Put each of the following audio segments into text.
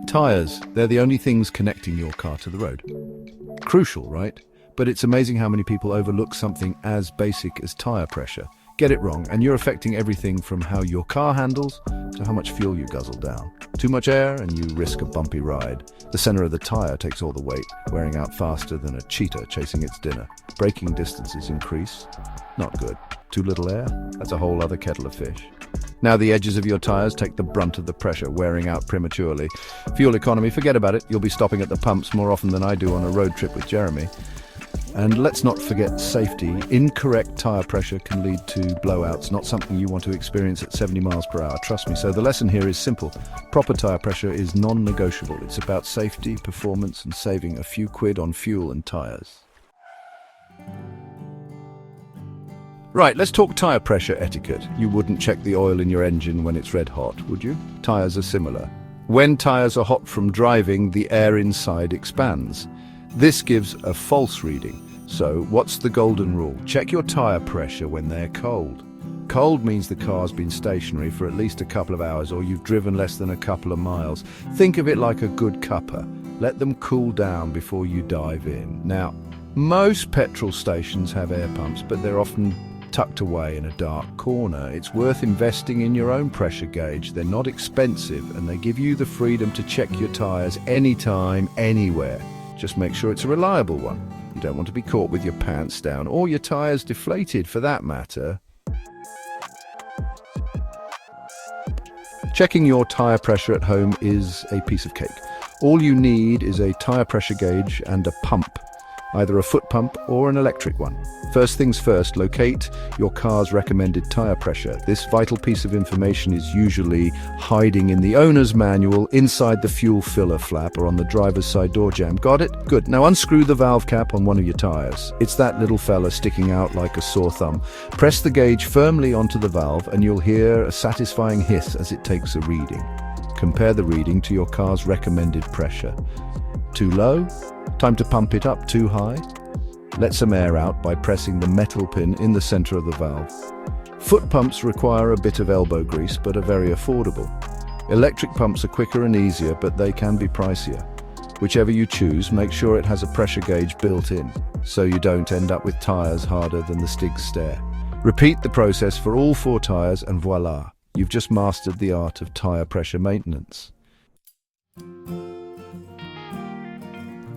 Tires, they're the only things connecting your car to the road. Crucial, right? But it's amazing how many people overlook something as basic as tire pressure. Get it wrong, and you're affecting everything from how your car handles to how much fuel you guzzle down. Too much air and you risk a bumpy ride. The center of the tire takes all the weight, wearing out faster than a cheetah chasing its dinner. Braking distances increase. Not good. Too little air? That's a whole other kettle of fish. Now the edges of your tires take the brunt of the pressure, wearing out prematurely. Fuel economy, forget about it. You'll be stopping at the pumps more often than I do on a road trip with Jeremy. And let's not forget safety. Incorrect tire pressure can lead to blowouts, not something you want to experience at 70 miles per hour, trust me. So the lesson here is simple. Proper tire pressure is non-negotiable. It's about safety, performance, and saving a few quid on fuel and tires. Right, let's talk tire pressure etiquette. You wouldn't check the oil in your engine when it's red hot, would you? Tires are similar. When tires are hot from driving, the air inside expands. This gives a false reading. So what's the golden rule? Check your tire pressure when they're cold. Cold means the car's been stationary for at least a couple of hours or you've driven less than a couple of miles. Think of it like a good cuppa. Let them cool down before you dive in. Now, most petrol stations have air pumps, but they're often tucked away in a dark corner. It's worth investing in your own pressure gauge. They're not expensive and they give you the freedom to check your tires anytime, anywhere. Just make sure it's a reliable one. You don't want to be caught with your pants down or your tires deflated for that matter. Checking your tire pressure at home is a piece of cake. All you need is a tire pressure gauge and a pump, either a foot pump or an electric one. First things first, locate your car's recommended tire pressure. This vital piece of information is usually hiding in the owner's manual, inside the fuel filler flap, or on the driver's side door jamb. Got it? Good. Now unscrew the valve cap on one of your tires. It's that little fella sticking out like a sore thumb. Press the gauge firmly onto the valve and you'll hear a satisfying hiss as it takes a reading. Compare the reading to your car's recommended pressure. Too low? Time to pump it up. Too high? Let some air out by pressing the metal pin in the center of the valve. Foot pumps require a bit of elbow grease but are very affordable. Electric pumps are quicker and easier, but they can be pricier. Whichever you choose, make sure it has a pressure gauge built in, so you don't end up with tires harder than the Stig's stare. Repeat the process for all 4 tires and voila, you've just mastered the art of tire pressure maintenance.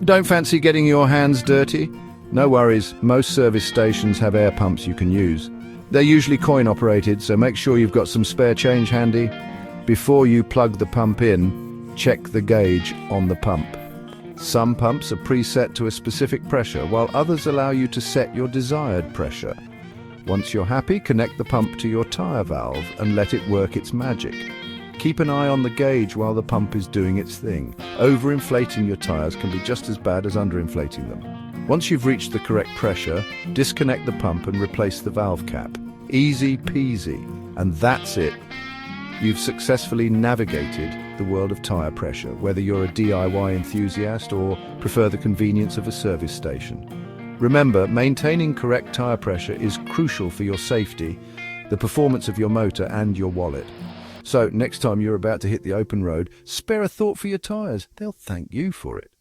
Don't fancy getting your hands dirty? No worries, most service stations have air pumps you can use. They're usually coin operated, so make sure you've got some spare change handy. Before you plug the pump in, check the gauge on the pump. Some pumps are preset to a specific pressure, while others allow you to set your desired pressure. Once you're happy, connect the pump to your tire valve and let it work its magic. Keep an eye on the gauge while the pump is doing its thing. Overinflating your tires can be just as bad as underinflating them. Once you've reached the correct pressure, disconnect the pump and replace the valve cap. Easy peasy. And that's it. You've successfully navigated the world of tire pressure, whether you're a DIY enthusiast or prefer the convenience of a service station. Remember, maintaining correct tire pressure is crucial for your safety, the performance of your motor and your wallet. So next time you're about to hit the open road, spare a thought for your tires. They'll thank you for it.